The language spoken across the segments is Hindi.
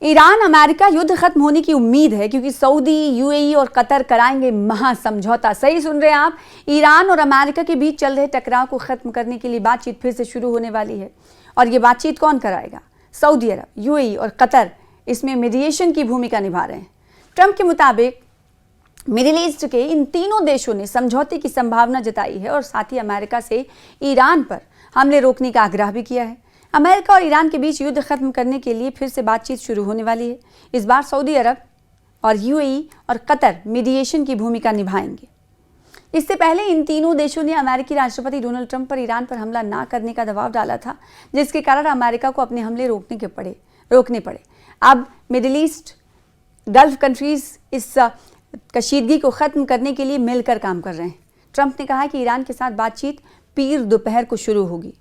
ईरान अमेरिका युद्ध खत्म होने की उम्मीद है क्योंकि सऊदी, यूएई और कतर कराएंगे महासमझौता। सही सुन रहे हैं आप, ईरान और अमेरिका के बीच चल रहे टकराव को खत्म करने के लिए बातचीत फिर से शुरू होने वाली है। और ये बातचीत कौन कराएगा? सऊदी अरब, यूएई और कतर इसमें मीडिएशन की भूमिका निभा रहे हैं। ट्रंप के मुताबिक मिडिल ईस्ट के इन तीनों देशों ने समझौते की संभावना जताई है और साथ ही अमेरिका से ईरान पर हमले रोकने का आग्रह भी किया है। अमेरिका और ईरान के बीच युद्ध खत्म करने के लिए फिर से बातचीत शुरू होने वाली है। इस बार सऊदी अरब और यूएई और कतर मीडिएशन की भूमिका निभाएंगे। इससे पहले इन तीनों देशों ने अमेरिकी राष्ट्रपति डोनाल्ड ट्रंप पर ईरान पर हमला ना करने का दबाव डाला था, जिसके कारण अमेरिका को अपने हमले रोकने पड़े। अब मिडिल ईस्ट गल्फ कंट्रीज इस कशीदगी को खत्म करने के लिए मिलकर काम कर रहे हैं। ट्रंप ने कहा कि ईरान के साथ बातचीत पीर दोपहर को शुरू होगी,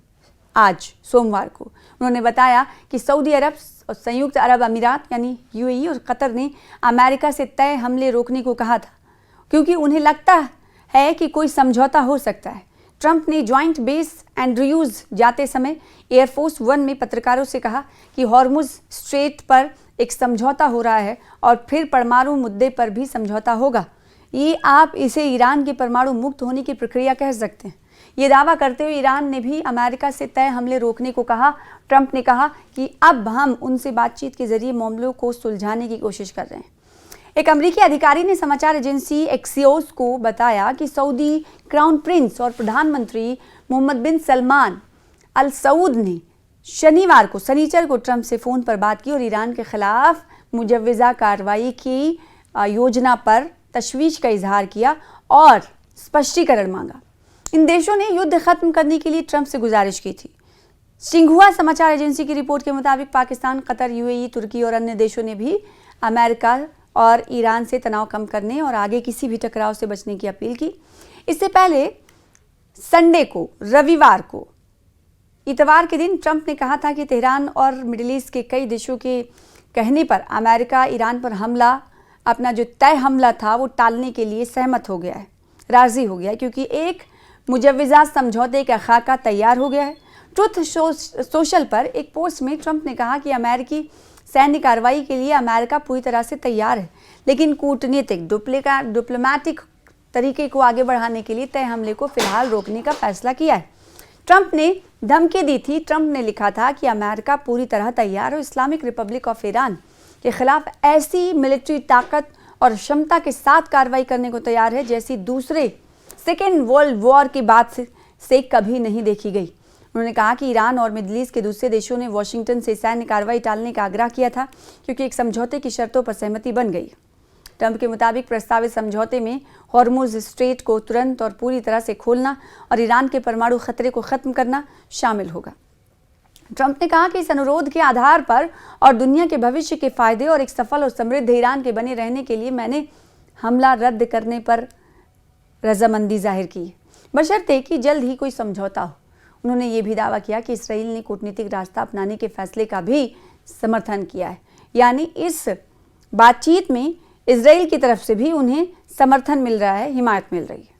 आज सोमवार को। उन्होंने बताया कि सऊदी अरब और संयुक्त अरब अमीरात यानी यूएई और कतर ने अमेरिका से तय हमले रोकने को कहा था क्योंकि उन्हें लगता है कि कोई समझौता हो सकता है। ट्रंप ने जॉइंट बेस एंड्रयूज जाते समय एयरफोर्स वन में पत्रकारों से कहा कि हॉर्मुज स्ट्रेट पर एक समझौता हो रहा है और फिर परमाणु मुद्दे पर भी समझौता होगा। ये आप इसे ईरान के परमाणु मुक्त होने की प्रक्रिया कह सकते हैं। ये दावा करते हुए ईरान ने भी अमेरिका से तय हमले रोकने को कहा। ट्रंप ने कहा कि अब हम उनसे बातचीत के जरिए मामलों को सुलझाने की कोशिश कर रहे हैं। एक अमेरिकी अधिकारी ने समाचार एजेंसी एक्सियोस को बताया कि सऊदी क्राउन प्रिंस और प्रधानमंत्री मोहम्मद बिन सलमान अल सऊद ने शनिचर को ट्रंप से फ़ोन पर बात की और ईरान के खिलाफ मुजव्वज़ा कार्रवाई की योजना पर तशवीश का इजहार किया और स्पष्टीकरण मांगा। इन देशों ने युद्ध खत्म करने के लिए ट्रंप से गुजारिश की थी। सिंहुआ समाचार एजेंसी की रिपोर्ट के मुताबिक पाकिस्तान, कतर, यूएई, तुर्की और अन्य देशों ने भी अमेरिका और ईरान से तनाव कम करने और आगे किसी भी टकराव से बचने की अपील की। इससे पहले संडे को, रविवार को, इतवार के दिन ट्रंप ने कहा था कि तेहरान और मिडिल ईस्ट के कई देशों के कहने पर अमेरिका ईरान पर अपना जो तय हमला था वो टालने के लिए सहमत हो गया है, राजी हो गया है, क्योंकि एक मुजव्वज़ा समझौते का खाका तैयार हो गया है। ट्रुथ सोशल पर एक पोस्ट में ट्रंप ने कहा कि अमेरिकी सैन्य कार्रवाई के लिए अमेरिका पूरी तरह से तैयार है, लेकिन कूटनीतिक डिप्लोमैटिक तरीके को आगे बढ़ाने के लिए तय हमले को फिलहाल रोकने का फैसला किया है। ट्रंप ने धमकी दी थी। ट्रंप ने लिखा था कि अमेरिका पूरी तरह तैयार और इस्लामिक रिपब्लिक ऑफ ईरान के खिलाफ ऐसी मिलिट्री ताकत और क्षमता के साथ कार्रवाई करने को तैयार है जैसी दूसरे सेकेंड वर्ल्ड वॉर के बाद से कभी नहीं देखी गई। उन्होंने कहा कि ईरान और मिडिल ईस्ट के दूसरे देशों ने वाशिंगटन से सैन्य कार्रवाई टालने का आग्रह किया था क्योंकि एक समझौते की शर्तों पर सहमति बन गई। ट्रंप के मुताबिक प्रस्तावित समझौते में हॉर्मुज स्ट्रेट को तुरंत और पूरी तरह से खोलना और ईरान के परमाणु खतरे को खत्म करना शामिल होगा। ट्रंप ने कहा कि इस अनुरोध के आधार पर और दुनिया के भविष्य के फायदे और एक सफल और समृद्ध ईरान के बने रहने के लिए मैंने हमला रद्द करने पर रजामंदी जाहिर की, बशर्ते कि जल्द ही कोई समझौता हो। उन्होंने ये भी दावा किया कि इसराइल ने कूटनीतिक रास्ता अपनाने के फैसले का भी समर्थन किया है, यानी इस बातचीत में इसराइल की तरफ से भी उन्हें समर्थन मिल रहा है, हिमायत मिल रही है।